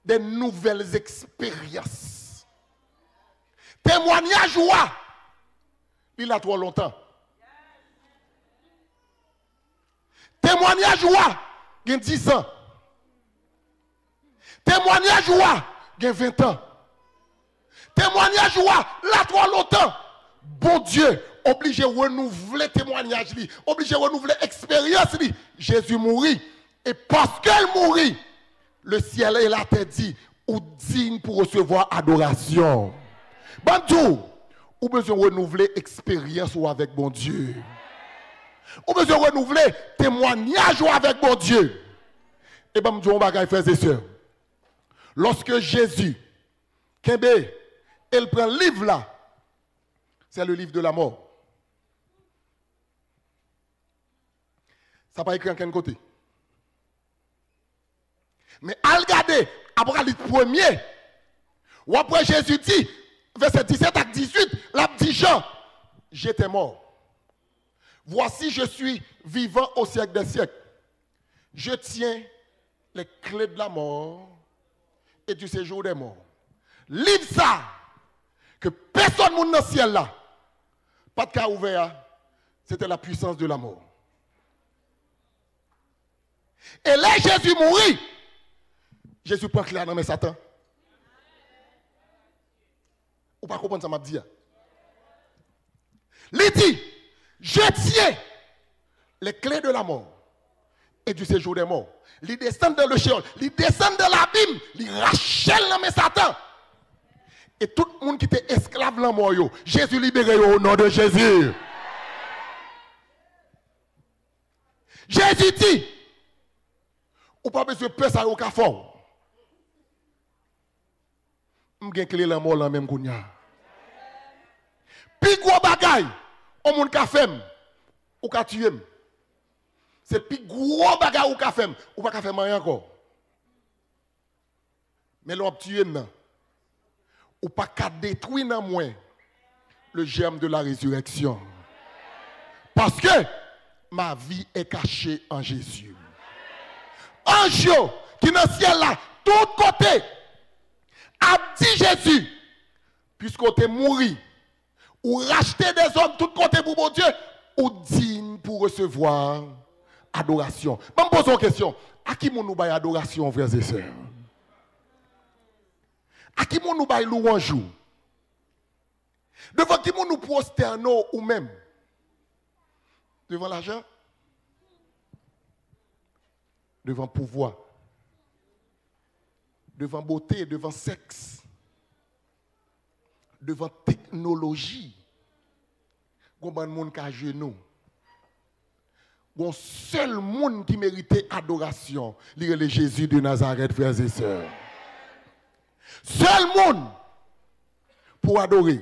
des nouvelles expériences. Témoignage, il a trop longtemps. Témoignage, il y a 10 ans. Témoignage, il y a 20 ans. Témoignage, là, trop longtemps. Bon Dieu, obligé de renouveler témoignage, obligé de renouveler expérience. Jésus mourit. Et parce qu'elle mourit, le ciel et la terre dit, ou digne pour recevoir adoration. Bandou, ou besoin de renouveler expérience ou avec bon Dieu. Ou besoin de renouveler témoignage ou avec bon Dieu. Et bien, je vais vous frères et sœurs. Lorsque Jésus, Kembe, elle prend le livre là, c'est le livre de la mort. Ça n'a pas écrit en quel côté. Mais à regarder, Apocalypse 1er, ou après Jésus dit, verset 17 à 18, la dit Jean, j'étais mort. Voici, je suis vivant au siècle des siècles. Je tiens les clés de la mort et du séjour des morts. Livre ça, que personne dans le ciel là, pas de cas ouvert, c'était la puissance de la mort. Et là, Jésus mourit. Jésus prend clair dans mes Satan. Ou pas comprendre ça m'a dit. Il dit, je tiens les clés de la mort et du séjour des morts. Il descend dans le Sheol, il descend dans l'abîme, il rachète dans mes Satan. Et tout le monde qui était esclave dans mort, Jésus libéré au nom de Jésus. Jésus dit, ou pas besoin de peur ça au café. M'gen clé la mort la même kounya. Pi gros bagay, on moun ka fem, ou ka tuem. C'est pi gros bagay ou ka fem, ou pas ka fem rien encore. Mais l'on tuem nan, ou pas ka détruire nan moins le germe de la résurrection. Parce que ma vie est cachée en Jésus. Ange qui dans le ciel là, tout côté, a dit Jésus, puisqu'on t'est mouru, ou racheter des hommes tout côté pour mon Dieu, ou recevoir adoration. Je me pose une question. À qui nous baille adoration, frères et sœurs? À qui nous baille louange? Devant qui nous prosternons ou même? Devant l'argent? Devant pouvoir? Devant beauté, devant sexe? Devant technologie? Combien de monde qui a genou? Un seul monde qui méritait adoration, c'est le Jésus de Nazareth, frères et sœurs. Seul monde pour adorer.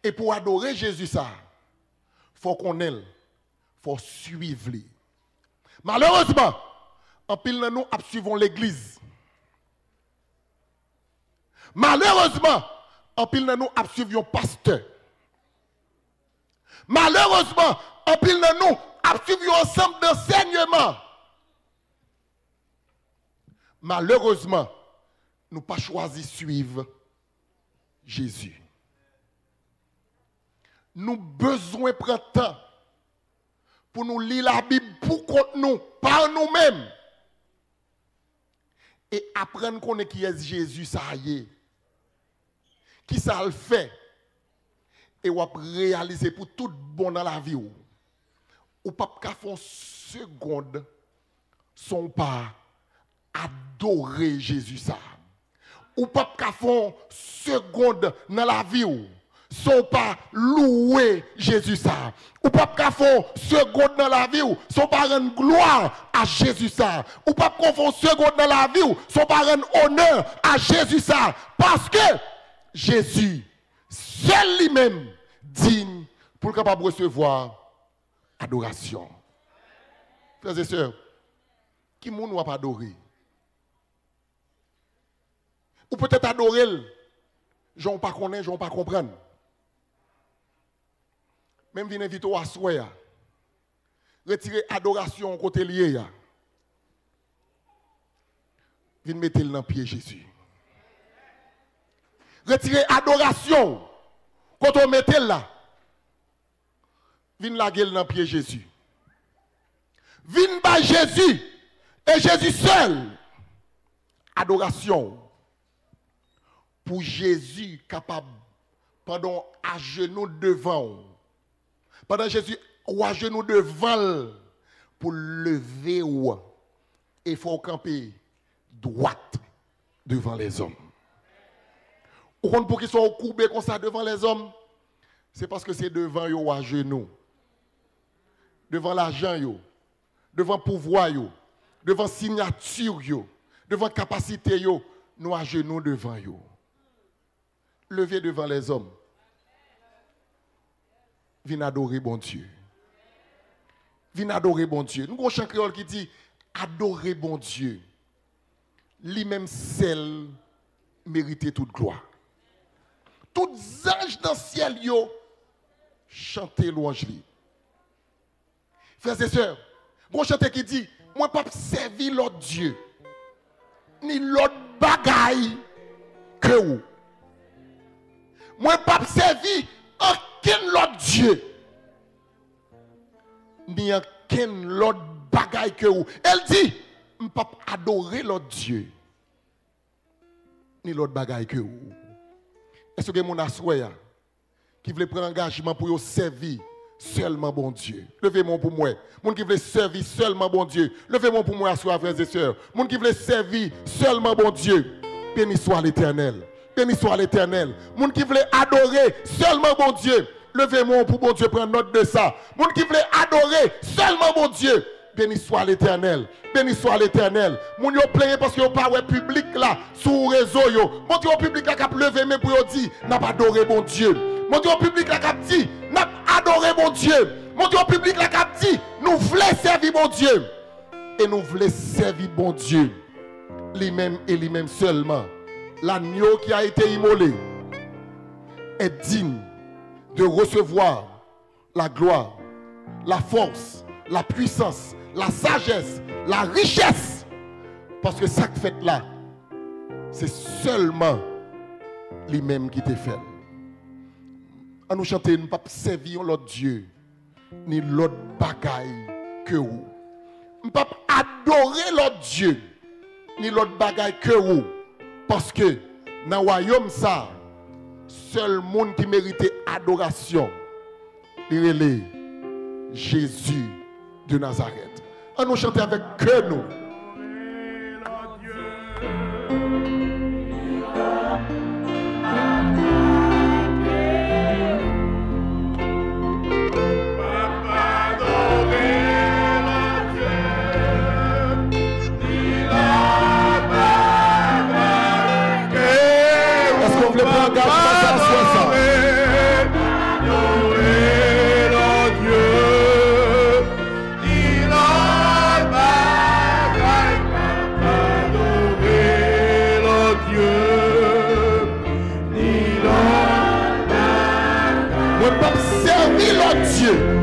Et pour adorer Jésus, ça, il faut qu'on ait, il faut suivre lui. Malheureusement, en pile de nous suivons l'église. Malheureusement, en pile de nous suivons pasteur. Malheureusement, en pile de nous suivons ensemble d'enseignement. Malheureusement, nous n'avons pas choisi de suivre Jésus. Nous avons besoin de prendre temps pour nous lire la Bible pour nous, par nous-mêmes. Et apprendre qu'on est qui est Jésus, ça y est. Qui ça le fait. Et on va réaliser pour tout bon dans la vie. Ou pas qu'à faire une seconde sans pas adorer Jésus ça. Ou pas qu'à faire une seconde dans la vie. Sont pas louer Jésus ça. Ou pas qu'à faire seconde dans la vie, sont pas rendre gloire à Jésus ça. Ou pas qu'on fait seconde dans la vie, sont pas rendre honneur à Jésus ça. Parce que Jésus, seul lui-même, digne pour capable recevoir adoration. Frères et sœurs, qui ne va pas adorer? Ou peut-être adorer, j'en pas connaître, j'en pas comprendre. Même venir inviter à souhait, retirer adoration côté lié. Venez mettre le dans le pied Jésus. Retirer adoration quand on met là. Venez la gueule dans le pied Jésus. Venez par Jésus et Jésus seul. Adoration pour Jésus capable pendant à genoux devant. Pendant Jésus ou à genoux devant pour lever ou et faut camper droite devant les hommes. Ou pour qu'ils soient courbés comme ça devant les hommes, c'est parce que c'est devant eux à genoux. Devant l'argent yo, devant pouvoir yo, devant signature yo, devant capacité yo, nous à genoux devant yo. Lever devant les hommes. Viens adorer bon Dieu. Viens adorer bon Dieu. Nous avons un chant créole qui dit adorer bon Dieu. Lui-même seul mérite toute gloire. Tous les anges dans le ciel yo chanter louange li. Frères et sœurs, mon chanteur qui dit moi pas servir l'autre Dieu ni l'autre bagaille que vous. Moi pas servir aucun l'autre Dieu ni aucun l'autre bagaille que vous. Elle dit je ne peux pas adorer l'autre Dieu ni l'autre bagaille que vous. Est-ce que mon assoya qui veut prendre engagement pour servir seulement bon Dieu? Levez-moi pour moi. Mon qui veut servir seulement bon Dieu. Levez-moi pour moi, assoya, frères et sœurs. Mon qui veut servir seulement bon Dieu. Béni soit l'Éternel. Béni soit l'Éternel. Mon qui veut adorer seulement bon Dieu. Levez-moi pour bon Dieu, prendre note de ça. Mon qui veut adorer seulement bon Dieu. Béni soit l'Éternel. Béni soit l'Éternel. Moun yo plein parce que yo pas ouais public là sur réseau yo. Mon Dieu public là qui lever mais pour yo dire n'a pas adoré bon Dieu. Mon Dieu public là qui dit n'a adoré bon Dieu. Mon Dieu public là qui dit nous voulons servir bon Dieu. Et nous voulons servir bon Dieu. Lui-même et lui-même seulement. L'agneau qui a été immolé est digne de recevoir la gloire, la force, la puissance, la sagesse, la richesse. Parce que ça que fait là, c'est seulement lui-même qui te fait. À nous chanter, nous ne pas servir l'autre Dieu, ni l'autre bagaille que vous. Je ne peux pas adorer l'autre Dieu, ni l'autre bagaille que vous. Parce que dans le royaume, ça, seul monde qui mérite adoration, il est Jésus de Nazareth. On nous chanter avec que nous.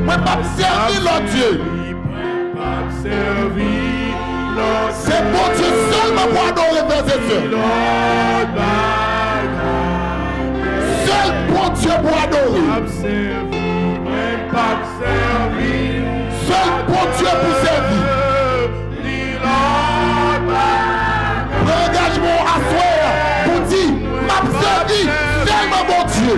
Moi, pas servir l'autre Dieu. C'est bon Dieu seulement pour adorer frères et sœurs. Seul bon Dieu pour adorer. Seul bon Dieu pour servir. L'engagement à soi pour dire, m'a servi seulement bon Dieu.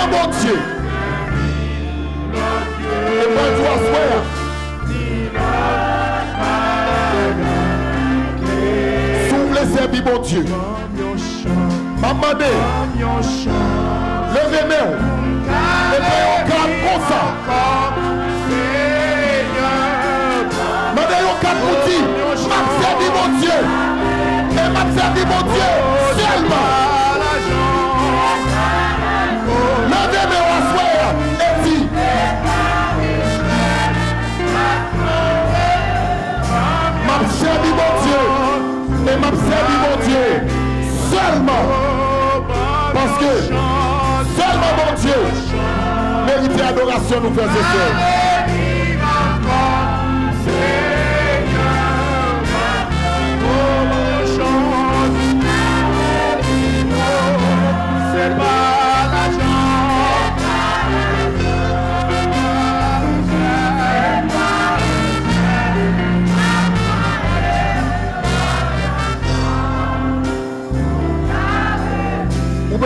Mon Dieu, et moi je dois swear. S'ouvre les services, mon Dieu. Maman, levez mes mains. Et puis on calme comme ça. Mandez au calme pour dire, m'a servi mon Dieu. Et m'a servi mon Dieu seulement. Servi mon Dieu et m'a servi mon Dieu seulement parce que seulement mon Dieu mérite adoration nous frères et sœurs.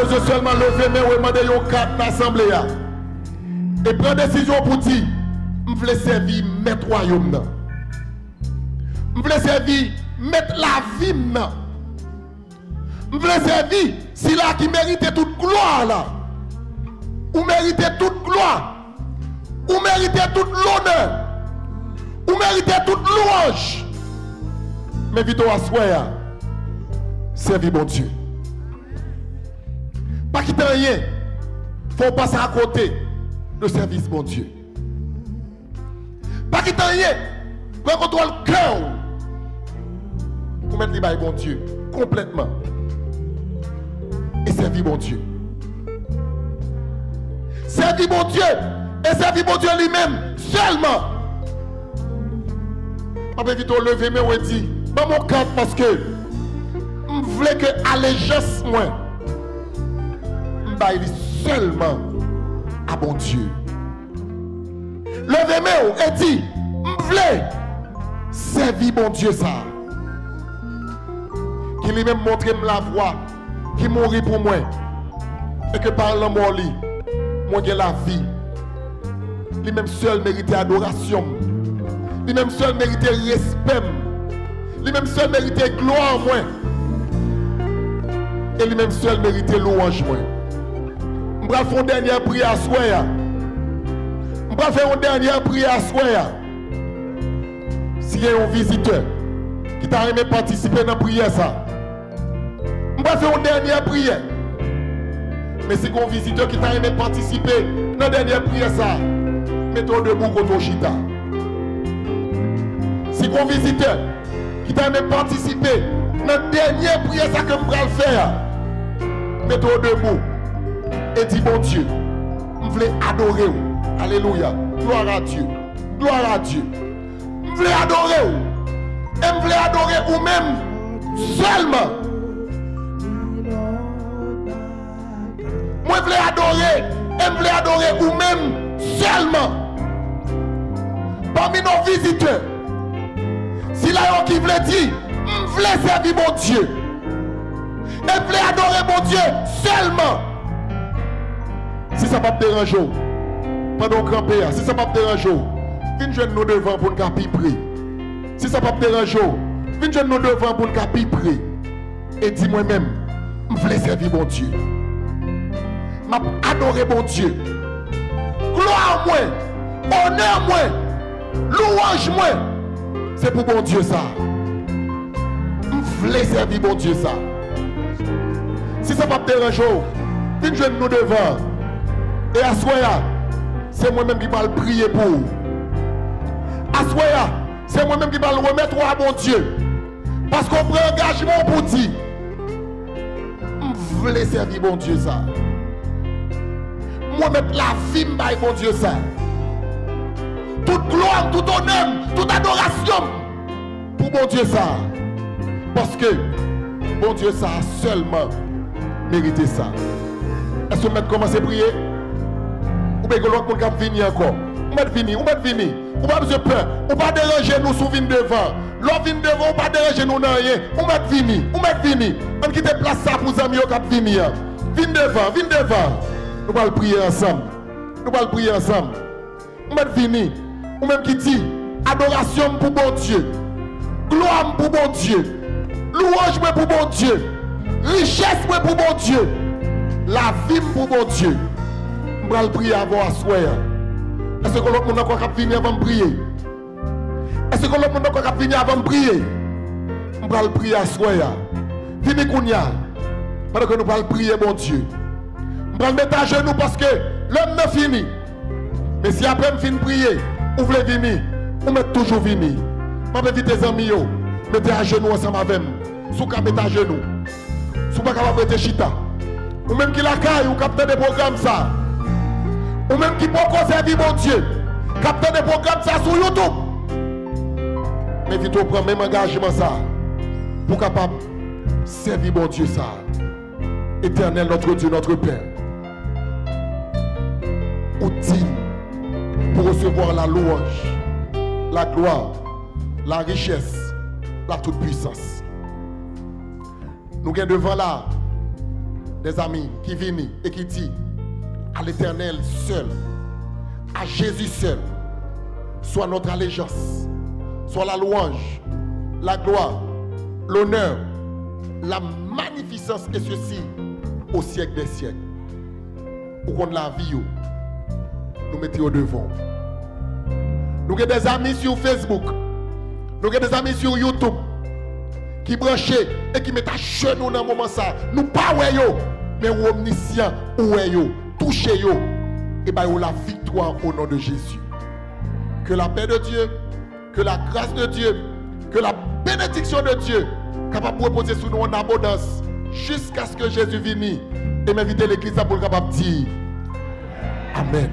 Je seulement lever mes ou demander aux quatre l'assemblée et prendre décision pour dire je veux servir mettre royaume. Je veux servir mettre la vie. Je veux servir si là qui mérite toute gloire là. Ou mérite toute gloire. Ou mérite toute l'honneur. Ou mérite toute louange. Mais vite à soi servir mon Dieu. Pas quitter rien. Il faut passer à côté de service, mon Dieu. Pas quitter rien. Pour contrôler le cœur. Pour mettre les bails, mon Dieu. Complètement. Et servir, mon Dieu. Servir, mon Dieu. Et servir, mon Dieu lui-même. Seulement. Papa, vite, lever, mais on dit. Dans mon cœur, parce que. Je voulais que allégeance, moi. Seulement à bon Dieu. Levez-moi et dit, je voulais servir mon Dieu ça. Qui lui-même montre la voie, qui mourit pour moi. Et que par l'amour, moi j'ai la vie. Lui-même seul mérite adoration. Lui-même seul mérite respect. Lui-même seul mérite gloire moi. Et lui-même seul mérite louange moi. Je vais faire une dernière prière à soi. Je vais faire une dernière prière à soi. S'il y a un visiteur qui t'a aimé participer dans la prière, je vais faire une dernière prière. Mais si il y a un visiteur qui t'a aimé participer dans la dernière prière, mettez-vous debout contre Chita. Si il y a un visiteur qui t'a aimé participer dans la dernière prière que je vais faire, mettez-vous debout. Et dis bon Dieu, je voulais adorer vous. Alléluia. Gloire à Dieu. Gloire à Dieu. Je voulais adorer vous. Et je voulais adorer vous-même seulement. je voulais adorer ou même seulement. Parmi nos visiteurs, si là qui voulait dire, je voulais servir mon Dieu. Et je voulais adorer mon Dieu seulement. Si ça ne va pas te déranger, pendant camper, si ça ne va pas te déranger, viens joindre nous devant pour nous prier. Si ça ne va pas te déranger, viens joindre nous devant pour nous prier. Et dis moi-même, je voulais servir mon Dieu. Je vais adorer mon Dieu. Gloire moi, honneur moi, louange moi. C'est pour mon Dieu ça. Je voulais servir mon Dieu ça. Si ça ne va pas te déranger, viens joindre nous devant. Et à Soya, c'est moi-même qui vais le prier pour. À Soya, c'est moi-même qui vais le remettre à mon Dieu. Parce qu'on prend engagement pour dire, je voulais servir mon Dieu ça. Moi mettre la vie by mon Dieu ça. Toute gloire, tout honneur, toute adoration pour mon Dieu ça. Parce que mon Dieu ça a seulement mérité ça. Est-ce que vous commencez à prier? Ou bien que l'autre monde va venir encore. Ou va venir. Ou pas besoin de peur. Ou pas déranger nous sous vin devant. L'autre vin devant, ou pas déranger nous dans rien. Ou va venir. On quitte place ça pour les amis qui vont venir. Vin devant. Nous allons prier ensemble. Ou va venir. Ou même qui dit adoration pour bon Dieu. Gloire pour bon Dieu. Louange pour bon Dieu. Richesse pour bon Dieu. La vie pour bon Dieu. Je vais prier avant à soir. Est-ce que l'autre monde a encore venir avant de prier? Est-ce que l'autre monde a encore venir avant de prier? Je vais prier à soir. Venez Kounia. Pendant que nous allons prier mon Dieu. Je vais mettre à genoux parce que l'homme n'a fini. Mais si après je finis de prier, vous voulez venir, vous mettez toujours venir. Je vais inviter tes amis, mettez à genoux ensemble avec moi. Si vous mettez à genoux, si vous ne pouvez pas mettre chita. Ou même qui la caille, ou capter des programmes ça. Ou même qui peut servir mon Dieu. Capter des programmes ça sur YouTube. Mais vite on prend même engagement ça. Pour capable servir mon Dieu ça. Éternel notre Dieu, notre Père. Utile pour recevoir la louange, la gloire, la richesse, la toute puissance. Nous avons devant là des amis qui viennent et qui disent à l'Éternel seul, à Jésus seul, soit notre allégeance, soit la louange, la gloire, l'honneur, la magnificence et ceci au siècle des siècles. Pour qu'on la vie, nous mettons au devant. Nous avons des amis sur Facebook, nous avons des amis sur YouTube qui branchent et qui mettent à genoux dans le moment ça. Nous pas yo, mais omniscient ou yo, touchez yo et bah la victoire au nom de Jésus. Que la paix de Dieu, que la grâce de Dieu, que la bénédiction de Dieu capable de reposer sur nous en abondance jusqu'à ce que Jésus vienne et m'inviter l'église pour capable dire Amen.